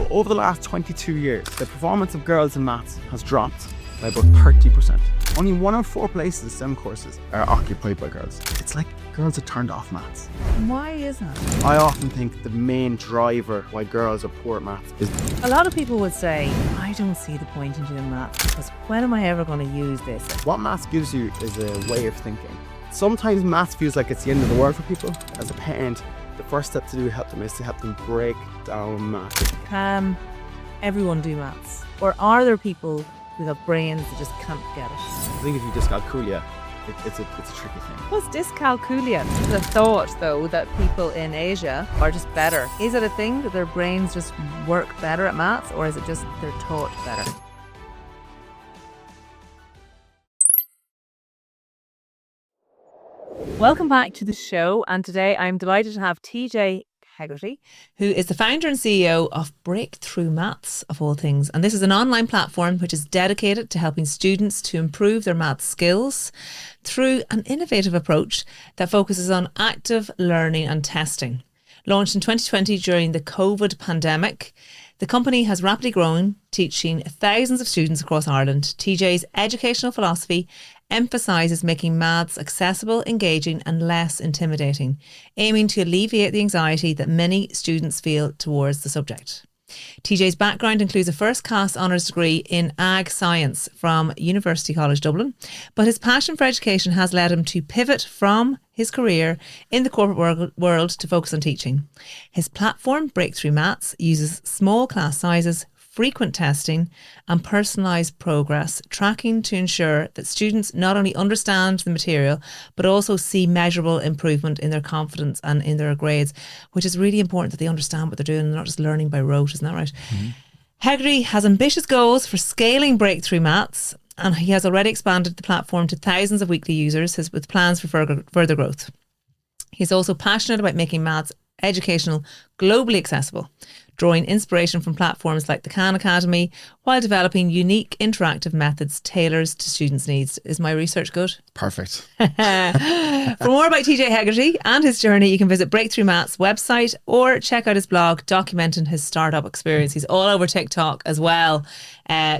over the last 22 years, the performance of girls in maths has dropped by about 30%. Only 1 in 4 places in STEM courses are occupied by girls. It's like girls are turned off maths. Why is that? I often think the main driver why girls are poor at maths is... A lot of people would say, I don't see the point in doing maths because when am I ever going to use this? What maths gives you is a way of thinking. Sometimes maths feels like it's the end of the world for people. As a parent, the first step to do to help them is to help them break down maths. Can everyone do maths? Or are there people who have brains that just can't get it? I think if you dyscalculia, it's a tricky thing. What's dyscalculia? The thought, though, that people in Asia are just better. Is it a thing that their brains just work better at maths, or is it just they're taught better? Welcome back to the show, and today I'm delighted to have TJ Hegarty, who is the founder and CEO of Breakthrough Maths, of all things. And this is an online platform which is dedicated to helping students to improve their maths skills through an innovative approach that focuses on active learning and testing. Launched in 2020 during the COVID pandemic, the company has rapidly grown, teaching thousands of students across Ireland. TJ's educational philosophy emphasises making maths accessible, engaging and less intimidating, aiming to alleviate the anxiety that many students feel towards the subject. TJ's background includes a first-class honours degree in Ag Science from University College Dublin, but his passion for education has led him to pivot from his career in the corporate world to focus on teaching. His platform, Breakthrough Maths, uses small class sizes, frequent testing and personalised progress tracking to ensure that students not only understand the material but also see measurable improvement in their confidence and in their grades, which is really important that they understand what they're doing and not just learning by rote, isn't that right? Mm-hmm. Hegarty has ambitious goals for scaling Breakthrough Maths, and he has already expanded the platform to thousands of weekly users with plans for further growth. He's also passionate about making maths educational, globally accessible, drawing inspiration from platforms like the Khan Academy while developing unique interactive methods tailored to students' needs. Is my research good? Perfect. For more about TJ Hegarty and his journey, you can visit Breakthrough Maths website or check out his blog documenting his startup experience. He's all over TikTok as well,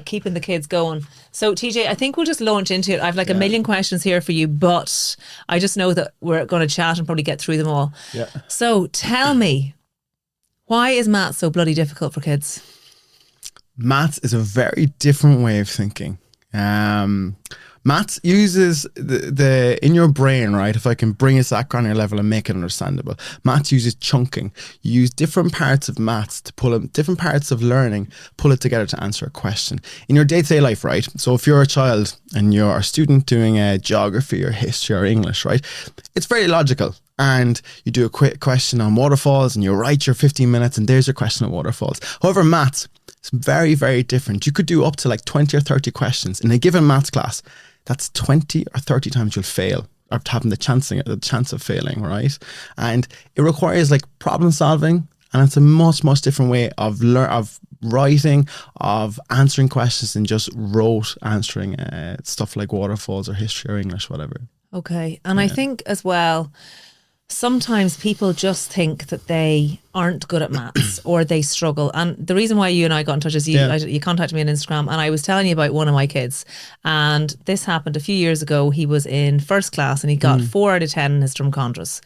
keeping the kids going. So TJ, I think we'll just launch into it. I've a million questions here for you, but I just know that we're going to chat and probably get through them all. Yeah. So tell me, why is maths so bloody difficult for kids? Maths is a very different way of thinking. Maths uses the in your brain, right? If I can bring it to that granular level and make it understandable, maths uses chunking. You use different parts of maths to pull it, different parts of learning, pull it together to answer a question in your day-to-day life, right? So if you're a child and you're a student doing geography or history or English, right? It's very logical. And you do a quick question on waterfalls and you write your 15 minutes and there's your question on waterfalls. However, maths is very, very different. You could do up to 20 or 30 questions in a given maths class. That's 20 or 30 times you'll fail or having the chance of failing, right? And it requires problem solving, and it's a much, much different way of writing, of answering questions than just rote answering stuff like waterfalls or history or English, whatever. Okay. And I think as well, sometimes people just think that they aren't good at maths or they struggle. And the reason why you and I got in touch is you contacted me on Instagram, and I was telling you about one of my kids. And this happened a few years ago. He was in first class and he got 4 out of 10 in his drumcondras.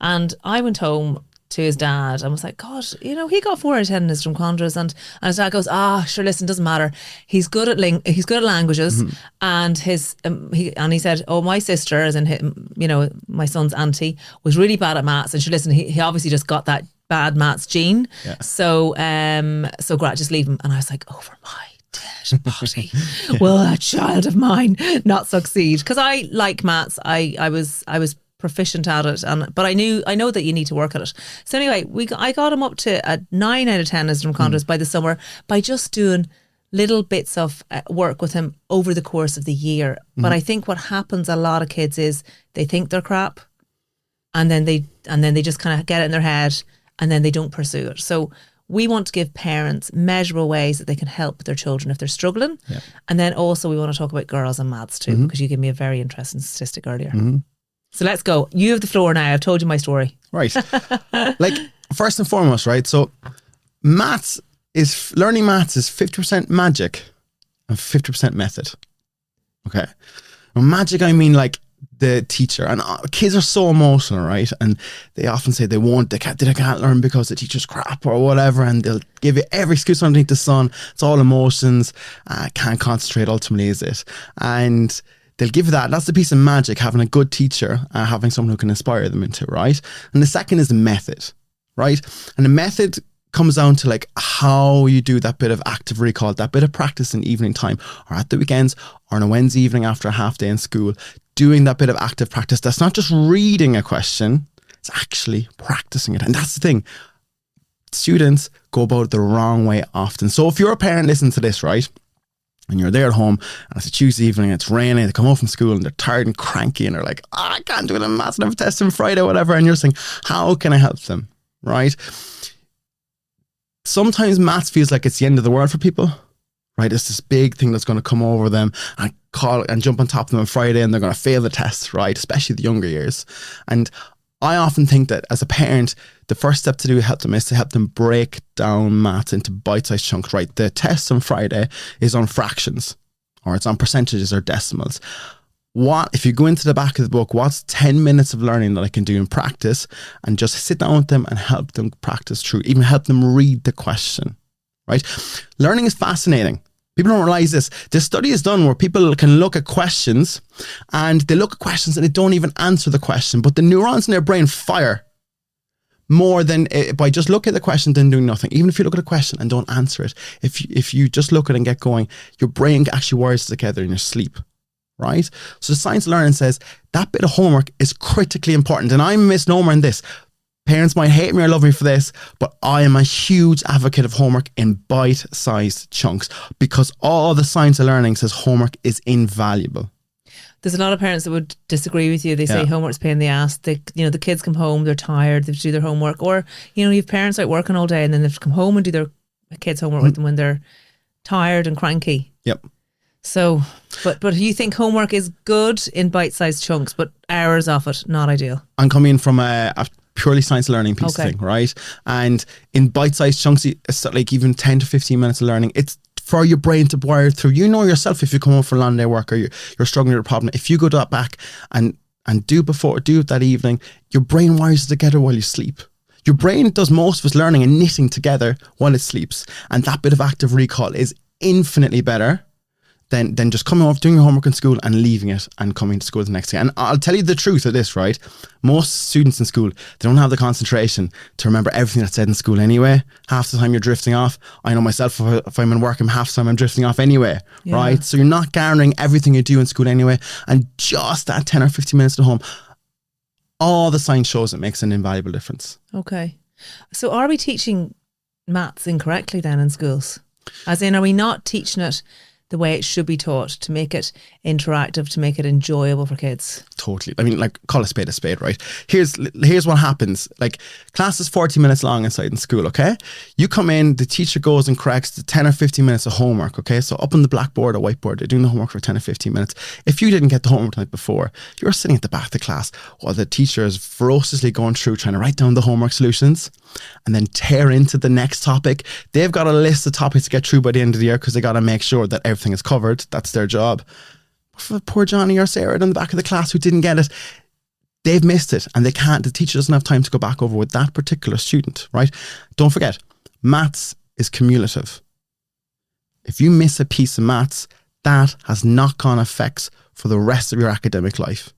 And I went home to his dad and was like, God, he got 4 out of 10 in his drumcondras, and his dad goes, sure, listen, doesn't matter. He's good at languages, and he said, my sister, as in my son's auntie, was really bad at maths, and sure, listen, he obviously just got that bad maths gene. Yeah. So great, just leave him. And I was like, over my dead body, will a child of mine not succeed? Because I like maths. I was proficient at it, but I know that you need to work at it. So anyway, I got him up to a 9 out of 10 as drumcondras by the summer by just doing little bits of work with him over the course of the year. But I think what happens a lot of kids is they think they're crap, and then they just kind of get it in their head, and then they don't pursue it. So we want to give parents measurable ways that they can help their children if they're struggling. Yeah. And then also we want to talk about girls and maths too, because you gave me a very interesting statistic earlier. So let's go. You have the floor now. I've told you my story. Right. First and foremost, right? So maths is learning maths is 50% magic and 50% method. Okay. Well, magic, I mean like the teacher, and kids are so emotional, right? And they often say they can't learn because the teacher's crap or whatever, and they'll give you every excuse underneath the sun. It's all emotions. Can't concentrate, ultimately, is it? And they'll give you that. That's the piece of magic, having a good teacher, having someone who can inspire them into, right? And the second is the method, right? And the method comes down to like how you do that bit of active recall, that bit of practice in evening time or at the weekends or on a Wednesday evening after a half day in school, doing that bit of active practice. That's not just reading a question, it's actually practicing it. And that's the thing. Students go about it the wrong way often. So if you're a parent listening to this, right, and you're there at home and it's a Tuesday evening, it's raining, they come home from school and they're tired and cranky and they're like, I can't do it in maths, I have a test on Friday or whatever. And you're saying, how can I help them, right? Sometimes maths feels like it's the end of the world for people, right? It's this big thing that's going to come over them and call and jump on top of them on Friday and they're going to fail the test, right? Especially the younger years. And I often think that as a parent, the first step to do help them is to help them break down maths into bite-sized chunks, right? The test on Friday is on fractions or it's on percentages or decimals. If you go into the back of the book, what's 10 minutes of learning that I can do in practice, and just sit down with them and help them practice through, even help them read the question, right? Learning is fascinating. People don't realize this. This study is done where people can look at questions and they look at questions and they don't even answer the question, but the neurons in their brain fire more than by just looking at the question than doing nothing. Even if you look at a question and don't answer it, if you just look at it and get going, your brain actually wires together in your sleep. Right? So the science of learning says that bit of homework is critically important. And I'm a misnomer in this. Parents might hate me or love me for this, but I am a huge advocate of homework in bite-sized chunks because all the science of learning says homework is invaluable. There's a lot of parents that would disagree with you. They say homework's a pain in the ass. The kids come home, they're tired, they have to do their homework. Or, you have parents out working all day and then they have to come home and do their kids' homework with them when they're tired and cranky. Yep. So, but you think homework is good in bite-sized chunks, but hours of it, not ideal? I'm coming from a purely science learning piece of thing, right? And in bite-sized chunks, it's like even 10 to 15 minutes of learning. It's for your brain to wire through. You know yourself if you come home for a long day work or you're struggling with a problem. If you go that back and do it that evening, your brain wires together while you sleep. Your brain does most of its learning and knitting together while it sleeps. And that bit of active recall is infinitely better than just coming off, doing your homework in school and leaving it and coming to school the next day. And I'll tell you the truth of this, right? Most students in school, they don't have the concentration to remember everything that's said in school anyway. Half the time you're drifting off. I know myself, if I'm in work, half the time I'm drifting off anyway, right? So you're not garnering everything you do in school anyway. And just that 10 or 15 minutes at home, all the science shows it makes an invaluable difference. Okay. So are we teaching maths incorrectly then in schools? As in, are we not teaching it the way it should be taught to make it interactive, to make it enjoyable for kids? Totally. I mean, like, call a spade, right? Here's what happens. Like, class is 40 minutes long inside in school, okay? You come in, the teacher goes and corrects the 10 or 15 minutes of homework, okay? So up on the blackboard or whiteboard, they're doing the homework for 10 or 15 minutes. If you didn't get the homework the night before, you're sitting at the back of the class while the teacher is ferociously going through trying to write down the homework solutions and then tear into the next topic. They've got a list of topics to get through by the end of the year because they got to make sure that everything is covered. That's their job. But for poor Johnny or Sarah in the back of the class who didn't get it, they've missed it and they can't. The teacher doesn't have time to go back over with that particular student, right? Don't forget, maths is cumulative. If you miss a piece of maths, that has knock-on effects for the rest of your academic life.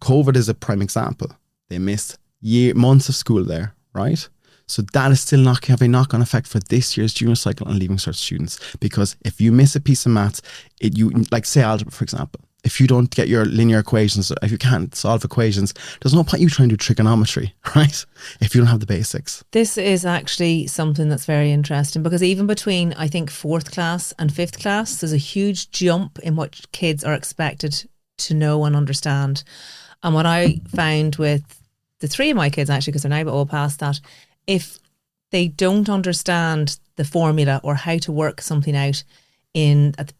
COVID is a prime example. They missed months of school there, right? So that is still not having a knock-on effect for this year's junior cycle and leaving cert students. Because if you miss a piece of maths, like say algebra, for example, if you don't get your linear equations, if you can't solve equations, there's no point you trying to do trigonometry, right? If you don't have the basics. This is actually something that's very interesting because even between, I think, 4th class and 5th class, there's a huge jump in what kids are expected to know and understand. And what I found with the 3 of my kids, actually, because they're now all past that, if they don't understand the formula or how to work something out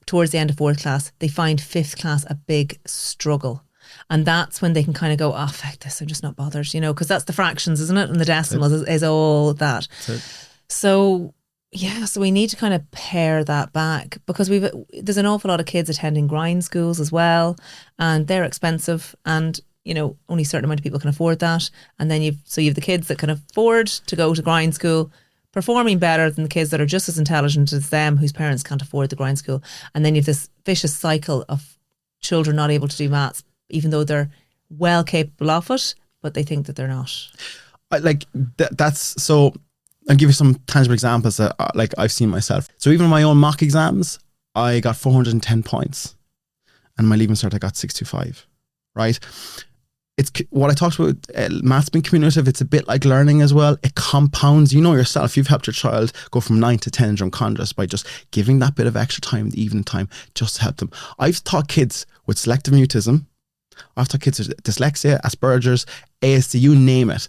towards the end of 4th class, they find 5th class a big struggle. And that's when they can kind of go, oh, fuck this, I'm just not bothered, because that's the fractions, isn't it? And the decimals is all that. So yeah, so we need to kind of pare that back because there's an awful lot of kids attending grind schools as well, and they're expensive, and only a certain amount of people can afford that. And then you've the kids that can afford to go to grind school performing better than the kids that are just as intelligent as them whose parents can't afford the grind school. And then you've this vicious cycle of children not able to do maths even though they're well capable of it, but they think that they're not. That's so. I'll give you some tangible examples that I've seen myself. So even my own mock exams, I got 410 points, and my Leaving Cert I got 625. Right? It's what I talked about. Maths being cumulative. It's a bit like learning as well. It compounds. You know yourself. You've helped your child go from 9 to 10 in Drumcondras by just giving that bit of extra time, the evening time, just to help them. I've taught kids with selective mutism. I've taught kids with dyslexia, Asperger's, ASD, you name it,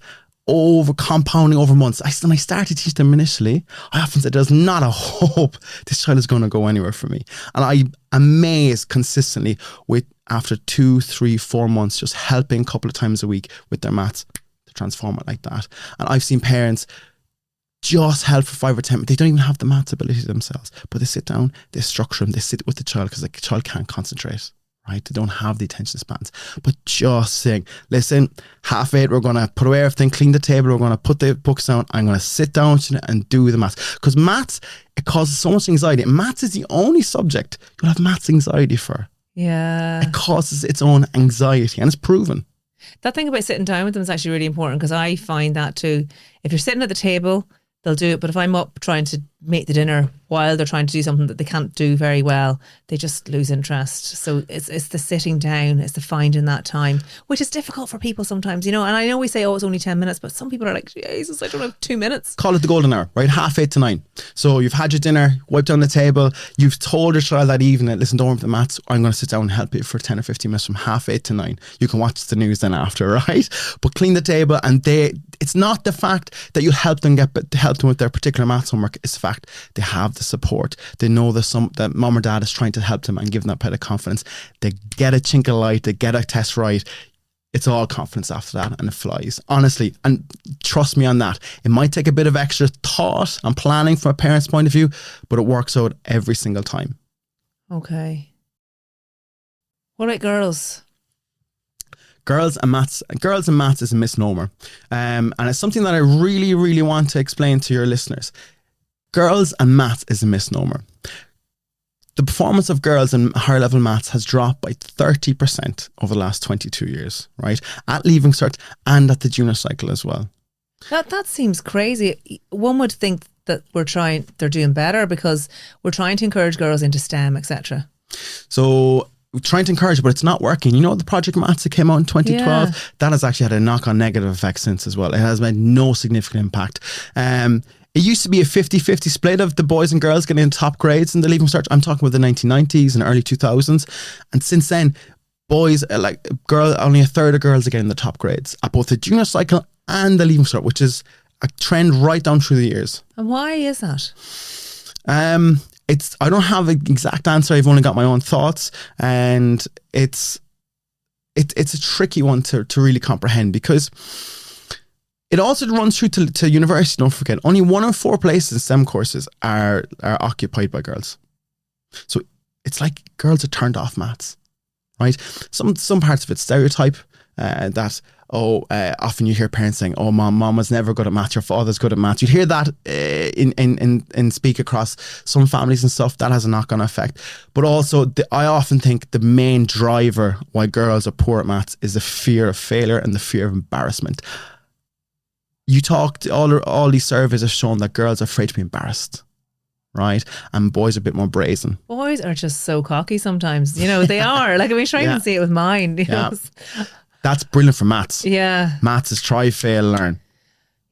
over compounding over months. When I started to teach them initially, I often said there's not a hope this child is going to go anywhere for me. And I amazed consistently with after 2, 3, 4 months, just helping a couple of times a week with their maths to transform it like that. And I've seen parents just help for 5 or 10 minutes. They don't even have the maths ability themselves, but they sit down, they structure them, they sit with the child because the child can't concentrate. Right? They don't have the attention spans. But just saying, listen, 8:30, we're going to put away everything, clean the table, we're going to put the books down, I'm going to sit down and do the maths. Because maths, it causes so much anxiety. Maths is the only subject you'll have maths anxiety for. Yeah. It causes its own anxiety, and it's proven. That thing about sitting down with them is actually really important, because I find that too. If you're sitting at the table, they'll do it. But if I'm up trying to make the dinner while they're trying to do something that they can't do very well, they just lose interest. So it's the sitting down, it's the finding that time, which is difficult for people sometimes, And I know we say, it's only 10 minutes, but some people are like, Jesus, I don't have 2 minutes. Call it the golden hour, right? 8:30 to 9. So you've had your dinner, wiped down the table, you've told your child that evening, listen, don't worry about the maths, I'm going to sit down and help you for 10 or 15 minutes from 8:30 to 9. You can watch the news then after, right? But clean the table, and it's not the fact that you help them with their particular maths homework, it's the fact they have the support. They know that mom or dad is trying to help them and give them that bit of confidence. They get a chink of light, they get a test right. It's all confidence after that, and it flies. Honestly, and trust me on that. It might take a bit of extra thought and planning from a parent's point of view, but it works out every single time. Okay. What about girls? Girls and maths is a misnomer. And it's something that I really, really want to explain to your listeners. Girls and maths is a misnomer. The performance of girls in higher level maths has dropped by 30% over the last 22 years, right? At Leaving Cert and at the junior cycle as well. That seems crazy. One would think that they're doing better because we're trying to encourage girls into STEM, etc. So we're trying to encourage, but it's not working. The Project Maths that came out in 2012, that has actually had a knock-on negative effect since as well. It has made no significant impact. It used to be a 50-50 split of the boys and girls getting top grades in the Leaving Cert. I'm talking about the 1990s and early 2000s. And since then, only a third of girls are getting the top grades at both the junior cycle and the Leaving Cert, which is a trend right down through the years. And why is that? I don't have an exact answer. I've only got my own thoughts, and it's a tricky one to really comprehend, because it also runs through to university. Don't forget, only 1 in 4 places in STEM courses are occupied by girls. So it's like girls are turned off maths, right? Some parts of it stereotype that. Often you hear parents saying, mom was never good at maths, your father's good at maths. You'd hear that in speak across some families and stuff. That has a knock-on effect. But also, I often think the main driver why girls are poor at maths is the fear of failure and the fear of embarrassment. All these surveys have shown that girls are afraid to be embarrassed, right? And boys are a bit more brazen. Boys are just so cocky sometimes. They are. Like, I'm trying to see it with mine. That's brilliant for maths. Yeah. Maths is try, fail, learn.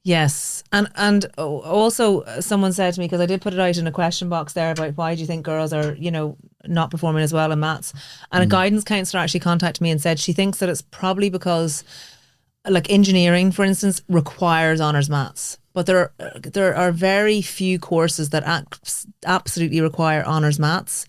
Yes. And also someone said to me, because I did put it out in a question box there about why do you think girls are, not performing as well in maths? And a guidance counsellor actually contacted me and said she thinks that it's probably because, like, engineering, for instance, requires honours maths. But there are very few courses that absolutely require honours maths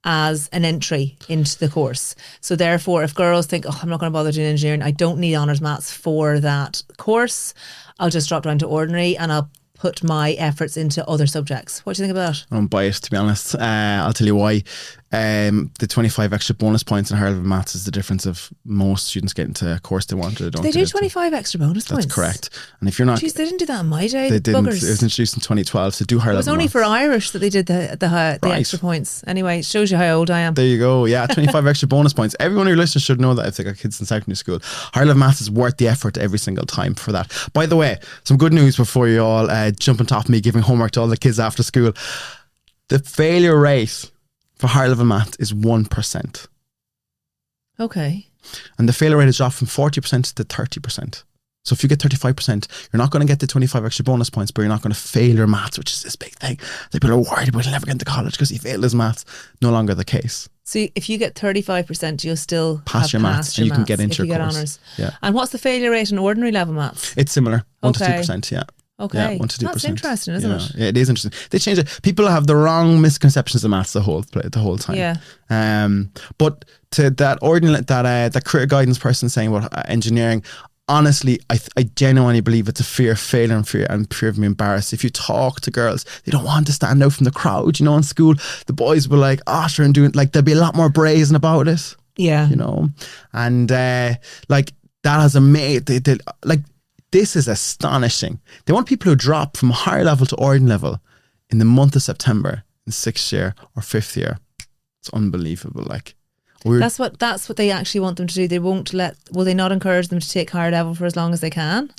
as an entry into the course. So therefore, if girls think, I'm not going to bother doing engineering, I don't need honours maths for that course, I'll just drop down to ordinary and I'll put my efforts into other subjects. What do you think about that? I'm biased, to be honest. I'll tell you why. The 25 extra bonus points in higher level maths is the difference of most students getting to a course they wanted. They do 25 extra bonus points? That's correct. And if you're not... Jeez, they didn't do that in my day. They didn't. Buggers. It was introduced in 2012 to do higher level maths. It was only for Irish that they did the extra points. Anyway, it shows you how old I am. There you go. Yeah, 25 extra bonus points. Everyone who listens should know that if they got kids in secondary school. Higher level maths is worth the effort every single time for that. By the way, some good news before you all jump on top of me giving homework to all the kids after school. The failure rate for higher level math is 1%. Okay. And the failure rate is dropped from 40% to 30%. So if you get 35%, you're not going to get the 25 extra bonus points, but you're not going to fail your maths, which is this big thing. People are worried about never getting to college because he failed his maths. No longer the case. So if you get 35%, you'll still pass your maths and you can get into your course. Honours. Yeah. And what's the failure rate in ordinary level maths? It's similar, 1 to 2%, yeah. Okay. Yeah, 1 to 2%. That's interesting, isn't it? Yeah, it is interesting. They change it. People have the wrong misconceptions of maths the whole time. Yeah. But to that that career guidance person saying about engineering, honestly, I genuinely believe it's a fear of failure and fear of being embarrassed. If you talk to girls, they don't want to stand out from the crowd. You know, in school, the boys will like, sure, and doing, like, they'll be a lot more brazen about it. Yeah. You know, and like that has a mate. This is astonishing. They want people who drop from higher level to ordinary level in the month of September in 6th year or 5th year. It's unbelievable. Like, that's what they actually want them to do. Will they not encourage them to take higher level for as long as they can?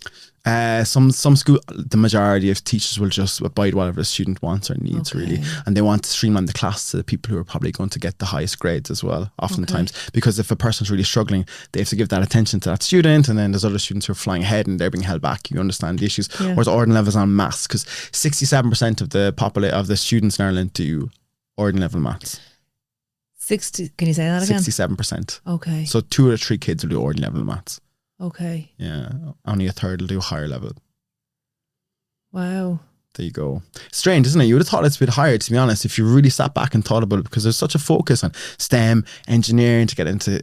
Some school, the majority of teachers will just abide whatever the student wants or needs, really, and they want to streamline the class to the people who are probably going to get the highest grades as well, oftentimes, because if a person's really struggling, they have to give that attention to that student, and then there's other students who are flying ahead and they're being held back. You understand the issues. Whereas ordinary levels on maths, because 67% of the students in Ireland do ordinary level maths. 60. Can you say that again? 67%. Okay. So 2 out of 3 kids will do ordinary level maths. Okay. Yeah, only a third will do higher level. Wow. There you go. Strange, isn't it? You would have thought it's a bit higher, to be honest, if you really sat back and thought about it, because there's such a focus on STEM, engineering, to get into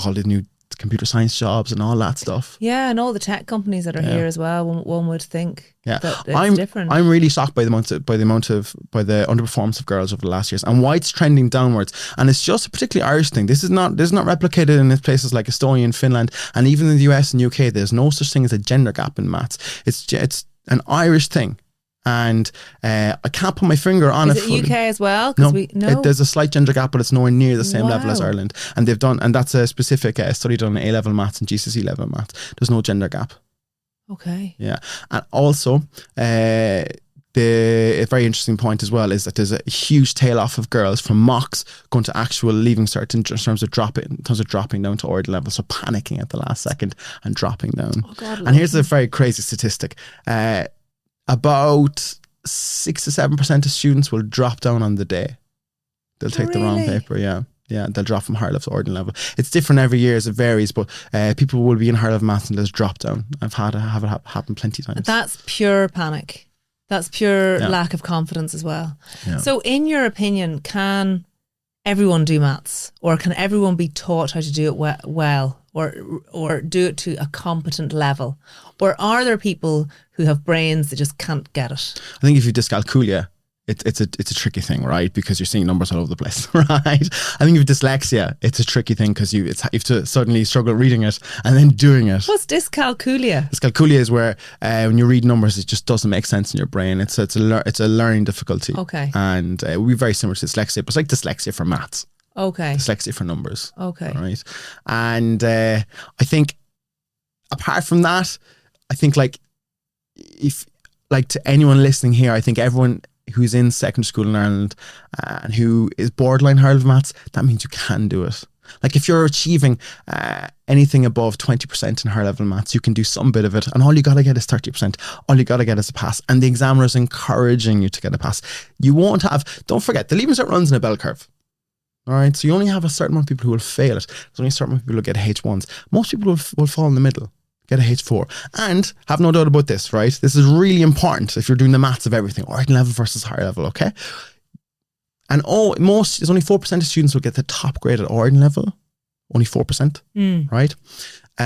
all the new computer science jobs and all that stuff. Yeah, and all the tech companies that are here as well. One would think that it's different. I'm really shocked by the underperformance of girls over the last years and why it's trending downwards. And it's just a particularly Irish thing. This is not replicated in places like Estonia and Finland, and even in the US and UK. There's no such thing as a gender gap in maths. It's an Irish thing. And I can't put my finger on it. Is it UK as well? No, there's a slight gender gap, but it's nowhere near the same level as Ireland. And that's a specific study done in A-level maths and GCSE level maths. There's no gender gap. Okay. Yeah. And also, a very interesting point as well is that there's a huge tail off of girls from mocks going to actual leaving cert in terms of dropping down to ordinary level. So panicking at the last second and dropping down. Oh God, and here's a very crazy statistic. About 6 to 7% of students will drop down on the day. They'll take the wrong paper, yeah. Yeah, they'll drop from higher level to ordinary level. It's different every year as it varies, but people will be in higher level maths and there's drop down. I've had it happen plenty of times. That's pure panic. That's pure lack of confidence as well. Yeah. So in your opinion, can everyone do maths, or can everyone be taught how to do it well, or do it to a competent level? Or are there people who have brains that just can't get it? I think if you dyscalculia, it's a tricky thing, right? Because you're seeing numbers all over the place, right? I think if dyslexia, it's a tricky thing because you have to suddenly struggle reading it and then doing it. What's dyscalculia? Dyscalculia is where when you read numbers, it just doesn't make sense in your brain. It's a learning difficulty. Okay. And it would be very similar to dyslexia, but it's like dyslexia for maths. Okay. Dyslexia for numbers. Okay. All right. And I think apart from that, I think to anyone listening here, I think everyone who's in secondary school in Ireland and who is borderline higher level maths, that means you can do it. Like if you're achieving anything above 20% in higher level maths, you can do some bit of it, and all you got to get is 30%. All you got to get is a pass, and the examiner is encouraging you to get a pass. You won't have, don't forget, the Leaving Cert runs in a bell curve. All right, so you only have a certain amount of people who will fail it. There's only a certain amount of people who get H1s. Most people will fall in the middle, get a H4. And have no doubt about this, right? This is really important if you're doing the maths of everything, ordinary level versus higher level, okay? And there's only 4% of students will get the top grade at ordinary level. Only 4%, right?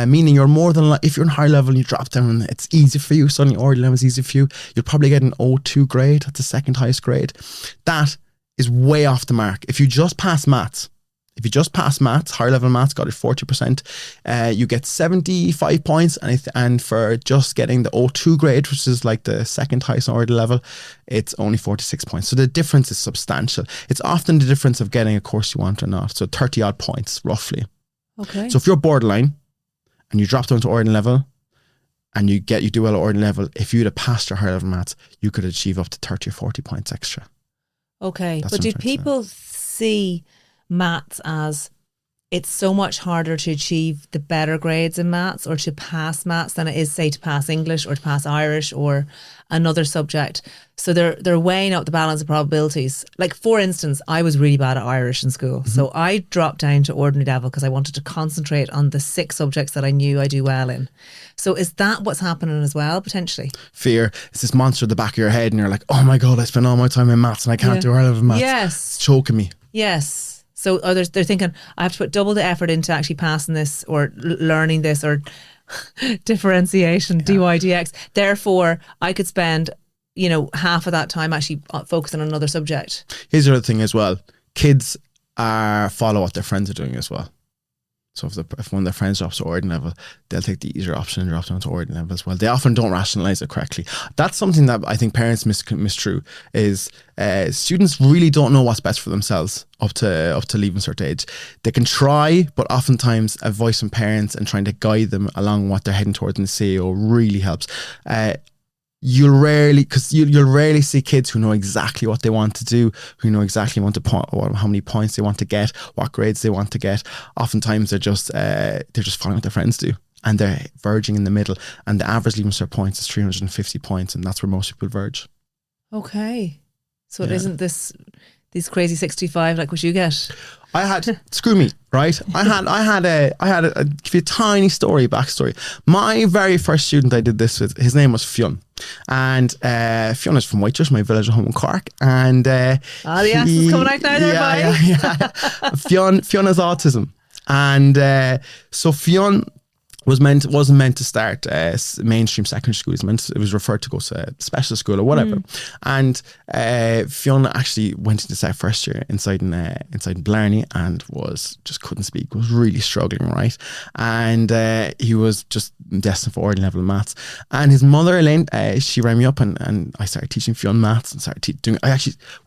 meaning you're more than if you're in higher level and you drop down and it's easy for you, suddenly ordinary level is easy for you, you'll probably get an O2 grade. That's the second highest grade. That is way off the mark. If you just pass maths, higher level maths, got it 40%, you get 75 points, and for just getting the O2 grade, which is like the second highest order level, it's only 46 points. So the difference is substantial. It's often the difference of getting a course you want or not. So 30 odd points roughly. Okay. So if you're borderline and you drop down to ordinary level and you do well at ordinary level, if you'd have passed your higher level maths, you could achieve up to 30 or 40 points extra. Okay. That's but do people see maths as it's so much harder to achieve the better grades in maths or to pass maths than it is, say, to pass English or to pass Irish or another subject? So they're weighing up the balance of probabilities. Like, for instance, I was really bad at Irish in school. So I dropped down to ordinary level because I wanted to concentrate on the 6 subjects that I knew I do well in. So is that what's happening as well, potentially? Fear. It's this monster at the back of your head and you're like, oh my God, I spent all my time in maths and I can't do higher level maths. Yes. It's choking me. Yes. So they're thinking, I have to put double the effort into actually passing this or learning this or differentiation, dy dx. Therefore, I could spend, half of that time actually focusing on another subject. Here's the other thing as well. Kids follow what their friends are doing as well. So if one of their friends drops to ordinary level, they'll take the easier option and drop down to ordinary level as well. They often don't rationalise it correctly. That's something that I think parents mistrue is students really don't know what's best for themselves up to leaving cert age. They can try, but oftentimes a voice from parents and trying to guide them along what they're heading towards in the CEO really helps. You'll rarely see kids who know exactly what they want to do, who know exactly how many points they want to get, what grades they want to get. Oftentimes they're just following what their friends do, and they're verging in the middle. And the average leaving cert points is 350 points, and that's where most people verge. Okay, so it isn't these crazy 65 like what you get. I had screw me, right? I had a give you a tiny backstory. My very first student I did this with, his name was Fionn. And Fionn is from Whitechurch, my village at home in Cork. And the ass is coming out now there, boy. Fionn has autism. And so Fionn wasn't meant to start mainstream secondary school. It was referred to go to special school or whatever. And Fionn actually went into that first year inside Blarney and just couldn't speak, was really struggling, right? And he was just destined for ordinary level maths. And his mother, Elaine, she rang me up and I started teaching Fionn maths and started doing.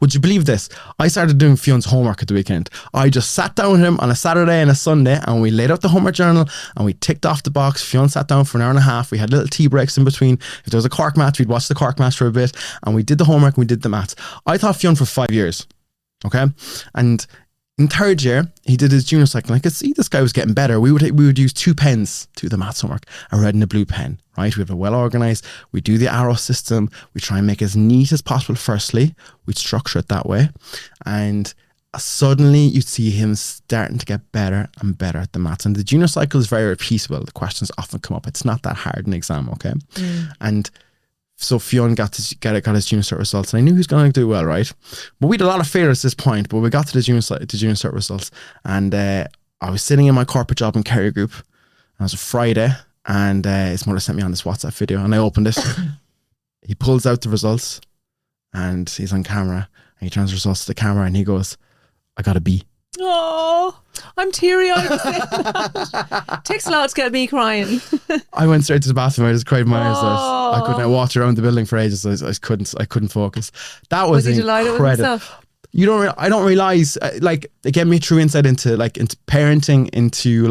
Would you believe this? I started doing Fionn's homework at the weekend. I just sat down with him on a Saturday and a Sunday and we laid out the homework journal and we ticked off the box. Fionn sat down for an hour and a half. We had little tea breaks in between. If there was a Cork match, we'd watch the Cork match for a bit and we did the homework and we did the maths. I taught Fionn for 5 years. Okay. And in third year, he did his junior cycle. I could see this guy was getting better. We would use 2 pens to do the maths homework, a red and a blue pen, right? We have it well organized. We do the arrow system. We try and make it as neat as possible. Firstly, we'd structure it that way. And suddenly you'd see him starting to get better and better at the maths. And the junior cycle is very repeatable. The questions often come up. It's not that hard an exam, okay? And so Fionn got his junior cert results, and I knew he was going to do well, right? But we had a lot of failures at this point. But we got to the junior cert results, and I was sitting in my corporate job in Kerry Group. And it was a Friday, and his mother sent me on this WhatsApp video, and I opened it. He pulls out the results, and he's on camera, and he turns the results to the camera, and he goes, "I got a B." Oh, I'm teary-eyed. Takes a lot to get me crying. I went straight to the bathroom. I just cried my eyes out. I couldn't walk around the building for ages. I couldn't focus. That was he delighted with himself? I don't realize it gave me true insight into parenting, into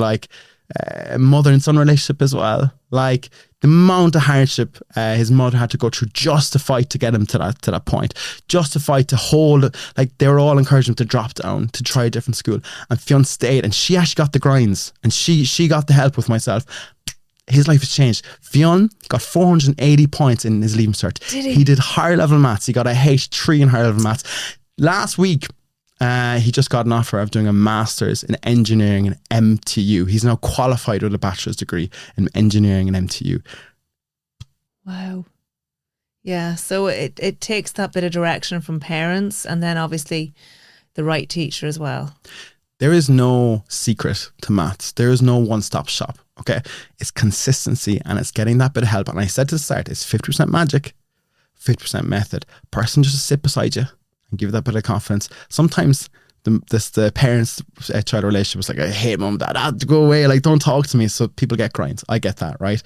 mother and son relationship as well. Like the amount of hardship his mother had to go through just to fight to get him to that point, just to fight to hold. Like they were all encouraging him to drop down, to try a different school, and Fionn stayed, and she actually got the grinds, and she got the help with myself. His life has changed. Fionn got 480 points in his leaving cert. Did he? He did higher level maths. He got a H3 in higher level maths. Last week, he just got an offer of doing a master's in engineering in MTU. He's now qualified with a bachelor's degree in engineering in MTU. Wow. Yeah, so it takes that bit of direction from parents and then obviously the right teacher as well. There is no secret to maths. There is no one-stop shop. Okay. It's consistency and it's getting that bit of help. And I said to the start, it's 50% magic, 50% method. Person just sit beside you and give that bit of confidence. Sometimes the parents-child relationship was like, I hate mum, dad, I have to go away, like don't talk to me. So people get grinds. I get that, right?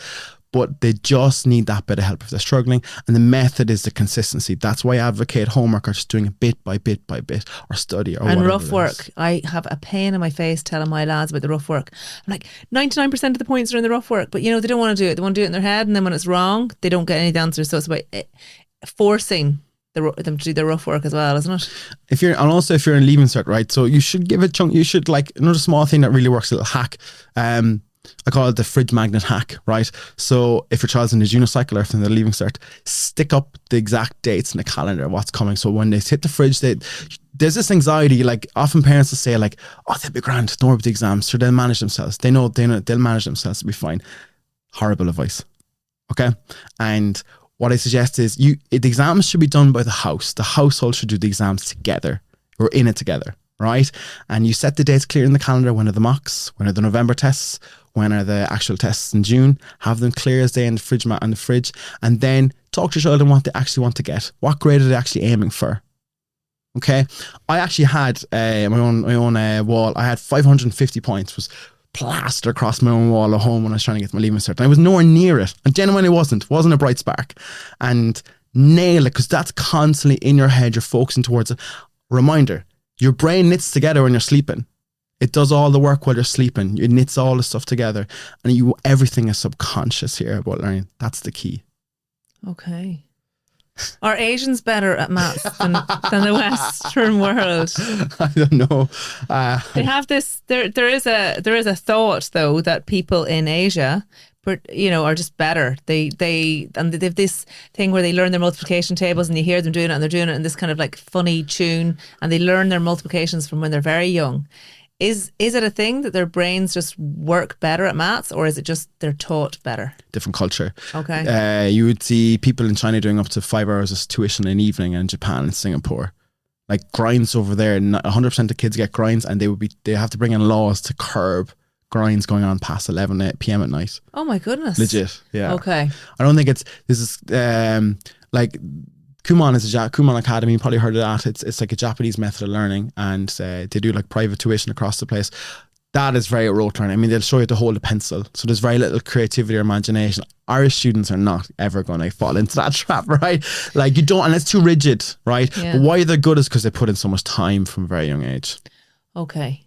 But they just need that bit of help if they're struggling. And the method is the consistency. That's why I advocate homework or just doing it bit by bit by bit, or study or and whatever. rough work. I have a pain in my face telling my lads about the rough work. I'm like, 99% of the points are in the rough work, but they don't want to do it. They want to do it in their head, and then when it's wrong, they don't get any of the answers. So it's about forcing them to do their rough work as well, isn't it? If you're in Leaving Cert, right? So you should give a chunk. You should, like, another small thing that really works, a little hack. I call it the fridge magnet hack, right? So if your child's in the junior cycle or if they're in the Leaving Cert, stick up the exact dates in the calendar of what's coming. So when they hit the fridge, there's this anxiety. Like, often parents will say, like, oh, they'll be grand, don't worry about the exams, so they'll manage themselves. They know they'll manage themselves to be fine. Horrible advice. Okay? And what I suggest is the exams should be done by the house. The household should do the exams together. We're in it together, right? And you set the dates clear in the calendar. When are the mocks? When are the November tests? When are the actual tests in June? Have them clear as day in the fridge mat on the fridge, and then talk to your child on what they actually want to get. What grade are they actually aiming for? Okay, I actually had my own wall. I had 550 points. Was plastered across my own wall at home when I was trying to get my Leaving Cert. And I was nowhere near it. And genuinely wasn't a bright spark. And nail it, because that's constantly in your head. You're focusing towards it. Reminder: your brain knits together when you're sleeping. It does all the work while you're sleeping. It knits all the stuff together, and everything is subconscious here about learning. That's the key. Okay. Are Asians better at maths than the Western world? I don't know. They have this. There is a thought though that people in Asia, are just better. They have this thing where they learn their multiplication tables, and you hear them doing it, and they're doing it in this kind of like funny tune, and they learn their multiplications from when they're very young. Is it a thing that their brains just work better at maths, or is it just they're taught better? Different culture. Okay. You would see people in China doing up to 5 hours of tuition in an evening, and in Japan and Singapore. Like grinds over there, 100% of kids get grinds, and they have to bring in laws to curb grinds going on past 11 p.m. at night. Oh my goodness. Legit. Yeah. Okay. I don't think like Kumon Academy, you probably heard of that. It's like a Japanese method of learning, and they do like private tuition across the place. That is very rote learning. I mean, they'll show you to hold a pencil, so there's very little creativity or imagination. Irish students are not ever going to fall into that trap, right? Like, you don't, and it's too rigid, right? Yeah. But why they're good is because they put in so much time from a very young age. Okay.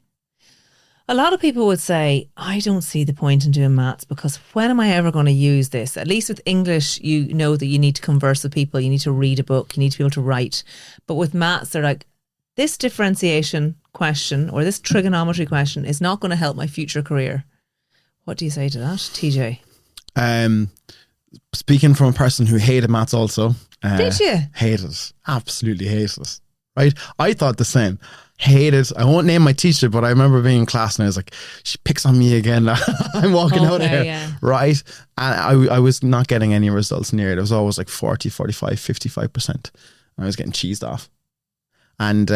A lot of people would say, I don't see the point in doing maths, because when am I ever going to use this? At least with English, you know that you need to converse with people, you need to read a book, you need to be able to write. But with maths, they're like, this differentiation question or this trigonometry question is not going to help my future career. What do you say to that, TJ? Speaking from a person who hated maths also. Did you? Hated it. Absolutely hated it. Right? I thought the same. Hated. I won't name my teacher, but I remember being in class and I was like, she picks on me again. I'm walking out of here. Yeah. Right? And I was not getting any results near it. It was always like 40, 45, 55%. I was getting cheesed off. And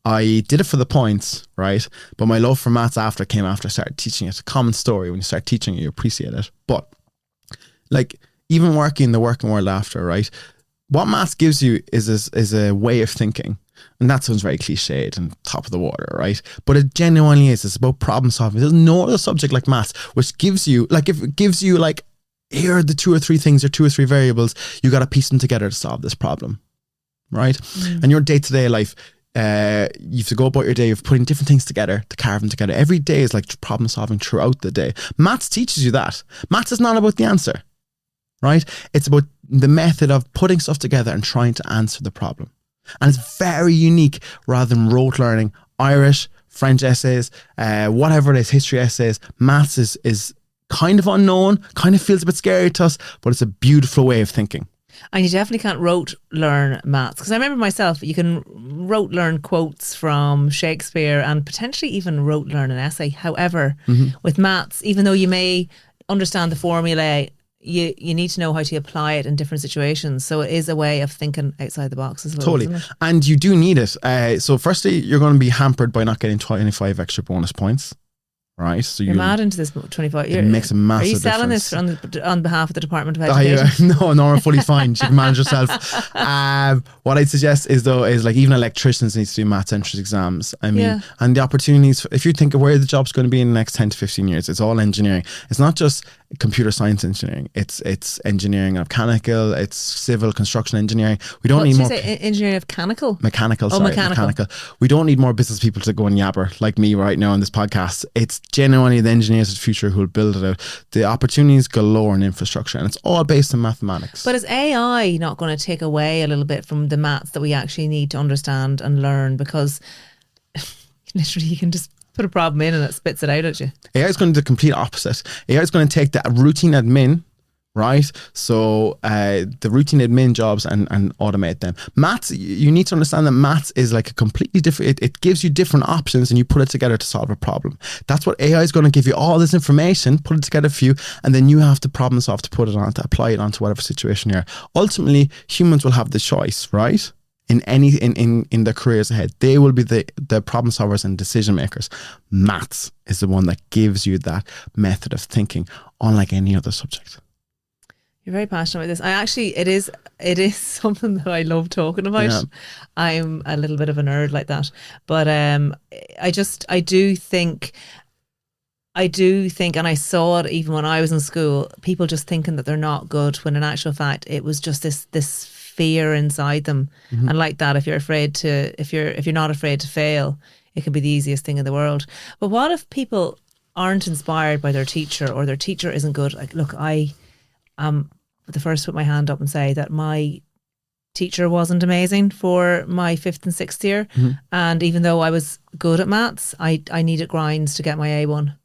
I did it for the points, right? But my love for maths came after I started teaching it. It's a common story. When you start teaching it, you appreciate it. But like, even working in the working world after, right? What maths gives you is a way of thinking. And that sounds very cliched and top of the water, right? But it genuinely is. It's about problem solving. There's no other subject like maths, which gives you, like, if it gives you, like, here are the 2 or 3 things or 2 or 3 variables, you got to piece them together to solve this problem, right? And your day-to-day life, you have to go about your day of putting different things together to carve them together. Every day is like problem solving throughout the day. Maths teaches you that. Maths is not about the answer, right? It's about the method of putting stuff together and trying to answer the problem. And it's very unique rather than rote learning. Irish, French essays, whatever it is, history essays. Maths is kind of unknown, kind of feels a bit scary to us, but it's a beautiful way of thinking. And you definitely can't rote learn maths. Because I remember myself, you can rote learn quotes from Shakespeare and potentially even rote learn an essay. However, with maths, even though you may understand the formula, you need to know how to apply it in different situations. So it is a way of thinking outside the box as well. Totally. Isn't it? And you do need it. So firstly, you're going to be hampered by not getting 25 extra bonus points, right? So you're mad into this 25 years. It makes a massive difference. Are you selling difference. this on behalf of the Department of Education? No, I'm fully fine. You can manage yourself. What I'd suggest is like even electricians need to do maths entrance exams. I mean, and the opportunities, if you think of where the job's going to be in the next 10 to 15 years, it's all engineering. It's not just computer science engineering. It's engineering of mechanical, it's civil construction engineering. We don't need more. Engineering of mechanical? Mechanical. We don't need more business people to go and yabber like me right now on this podcast. It's genuinely the engineers of the future who will build it out. The opportunities galore in infrastructure, and it's all based on mathematics. But is AI not going to take away a little bit from the maths that we actually need to understand and learn? Because literally you can just put a problem in and it spits it out at you. AI is going to do the complete opposite. AI is going to take that routine admin, right? So the routine admin jobs and automate them. Maths, you need to understand that maths is like a completely different, it gives you different options and you put it together to solve a problem. That's what AI is going to give you, all this information, put it together for you, and then you have to problem solve to put it on, to apply it onto whatever situation you're. Ultimately, humans will have the choice, right? In their careers ahead, they will be the problem solvers and decision makers. Maths is the one that gives you that method of thinking, unlike any other subject. You're very passionate about this. It is something that I love talking about. Yeah. I'm a little bit of a nerd like that, but I do think, and I saw it even when I was in school, people just thinking that they're not good, when in actual fact it was just this fear inside them. Mm-hmm. And like that, if you're not afraid to fail, it can be the easiest thing in the world. But what if people aren't inspired by their teacher, or their teacher isn't good? Like, look, I am the first to put my hand up and say that my teacher wasn't amazing for my 5th and 6th year. Mm-hmm. And even though I was good at maths, I needed grinds to get my A1.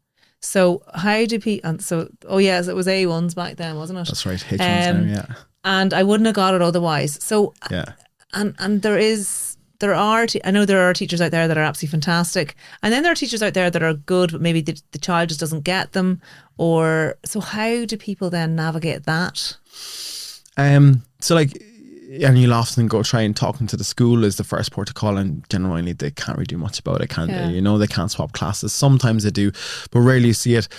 So how do people, so it was A1s back then, wasn't it? That's right, H1s now, yeah. And I wouldn't have got it otherwise. So, yeah. And I know there are teachers out there that are absolutely fantastic. And then there are teachers out there that are good, but maybe the child just doesn't get them. So how do people then navigate that? So like, and you'll often go try and talking to the school is the first port of call, and generally they can't really do much about it, can they? You know, they can't swap classes. Sometimes they do, but rarely you see it.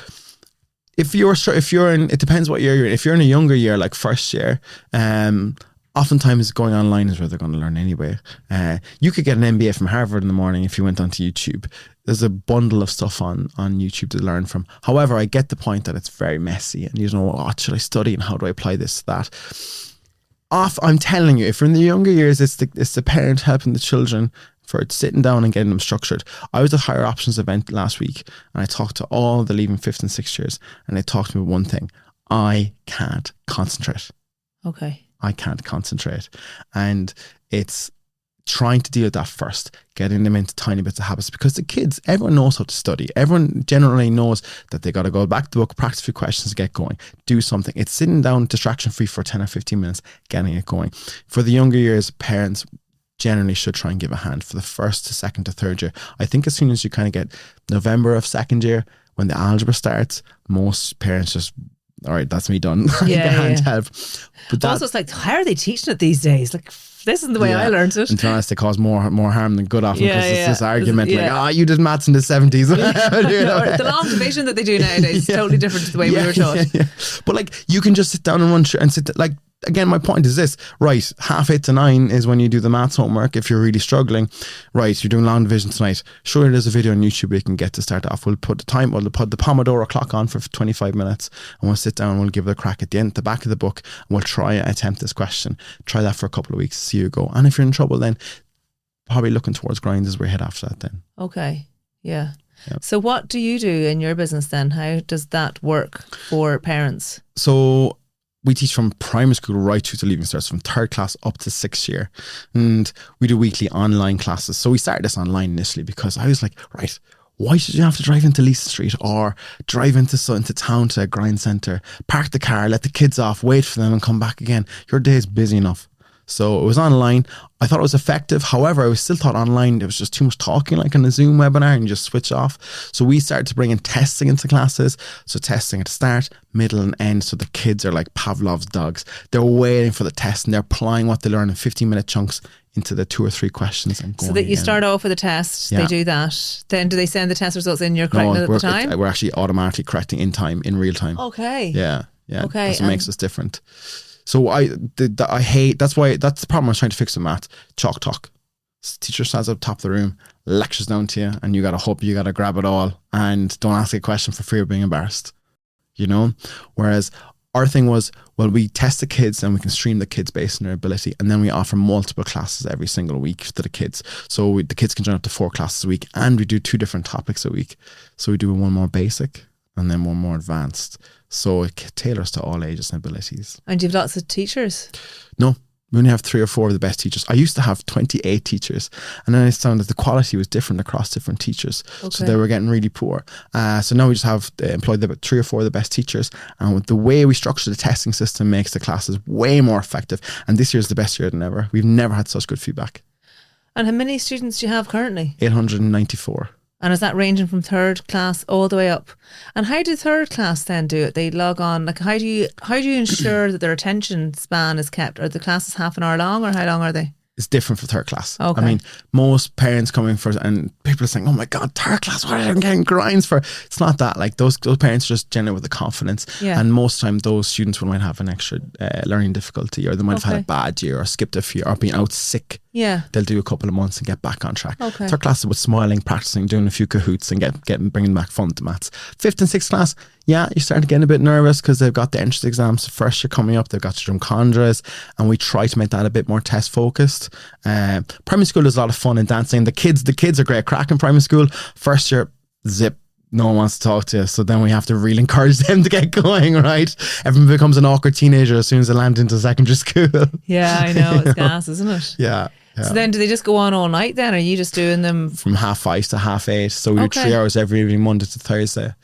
If you're in, it depends what year you're in. If you're in a younger year, like first year, oftentimes going online is where they're going to learn anyway. You could get an MBA from Harvard in the morning if you went onto YouTube. There's a bundle of stuff on YouTube to learn from. However, I get the point that it's very messy and you don't know, what should I study and how do I apply this to that? I'm telling you, if you're in the younger years, it's the parent helping the children for sitting down and getting them structured. I was at Higher Options event last week and I talked to all the leaving 5th and 6th years, and they talked to me one thing: I can't concentrate. Okay. I can't concentrate. And it's trying to deal with that first, getting them into tiny bits of habits, because the kids, everyone knows how to study. Everyone generally knows that they got to go back to the book, practice a few questions, get going, do something. It's sitting down distraction free for 10 or 15 minutes, getting it going. For the younger years, parents generally should try and give a hand for the 1st to 2nd to 3rd year. I think as soon as you kind of get November of 2nd year, when the algebra starts, most parents just, all right, that's me done. Help. But also, it's like, how are they teaching it these days? Like, this isn't the way I learned it. And to be honest, they cause more harm than good often, because it's this argument like, you did maths in the 70s. The long division that they do nowadays is totally different to the way we were taught. But like, you can just sit down and run through and sit like, again, my point is this, right? 8:30 to 9 is when you do the maths homework. If you're really struggling, right, you're doing long division tonight. Sure, there's a video on YouTube where you can get to start off. We'll put the Pomodoro clock on for 25 minutes and we'll sit down and we'll give it a crack at the back of the book, and we'll try and attempt this question. Try that for a couple of weeks, see you go. And if you're in trouble, then probably looking towards grinds is where you head after that then. Okay, yeah. Yep. So what do you do in your business then? How does that work for parents? So we teach from primary school right through to leaving cert, from 3rd class up to 6th year. And we do weekly online classes. So we started this online initially because I was like, right, why should you have to drive into Leeson Street or drive into town to a grind centre, park the car, let the kids off, wait for them and come back again? Your day is busy enough. So it was online. I thought it was effective. However, I was still thought online there was just too much talking, like in a Zoom webinar, and you just switch off. So we started to bring in testing into classes. So testing at the start, middle and end. So the kids are like Pavlov's dogs. They're waiting for the test and they're applying what they learn in 15-minute chunks into the 2 or 3 questions and going. So that you again. start off with a test, they do that. Then do they send the test results in? You're correcting it at the time? We're actually automatically correcting in real time. Okay. Yeah. Okay. That's what makes us different. So I hate, that's the problem I was trying to fix with maths. Chalk talk. Teacher stands up top of the room, lectures down to you, and you got to hope you got to grab it all and don't ask a question for fear of being embarrassed. You know? Whereas our thing was, well, we test the kids and we can stream the kids based on their ability, and then we offer multiple classes every single week to the kids. So the kids can join up to 4 classes a week, and we do 2 different topics a week. So we do one more basic and then one more advanced. So it tailors to all ages and abilities. And do you have lots of teachers? No. We only have 3 or 4 of the best teachers. I used to have 28 teachers, and then I found that the quality was different across different teachers. Okay. So they were getting really poor. So now we just have employed 3 or 4 of the best teachers, and with the way we structure the testing system makes the classes way more effective. And this year is the best year than ever. We've never had such good feedback. And how many students do you have currently? 894. And is that ranging from 3rd class all the way up? And how do 3rd class then do it? They log on. Like, how do you ensure that their attention span is kept? Are the classes half an hour long, or how long are they? It's different for 3rd class. Okay. I mean, most parents coming for, and people are saying, "Oh my God, 3rd class! What are they getting grinds for?" It's not that. Like those parents are just generally with the confidence, and most of the time those students might have an extra learning difficulty, or they might have had a bad year, or skipped a few, or been out sick. Yeah, they'll do a couple of months and get back on track. Okay. 3rd class is with smiling, practicing, doing a few cahoots, and bringing back fun to maths. 5th and 6th class, you're starting to get a bit nervous because they've got the entrance exams. First year coming up, they've got to do Chondras, and we try to make that a bit more test focused. Primary school is a lot of fun and dancing. The kids are great crack in primary school. First year, zip. No one wants to talk to you, so then we have to really encourage them to get going, right? Everyone becomes an awkward teenager as soon as they land into secondary school. Yeah, I know. It's gas, isn't it? Yeah. So then do they just go on all night then? Or are you just doing them? From 5:30 to 8:30. So we do 3 hours every evening, Monday to Thursday.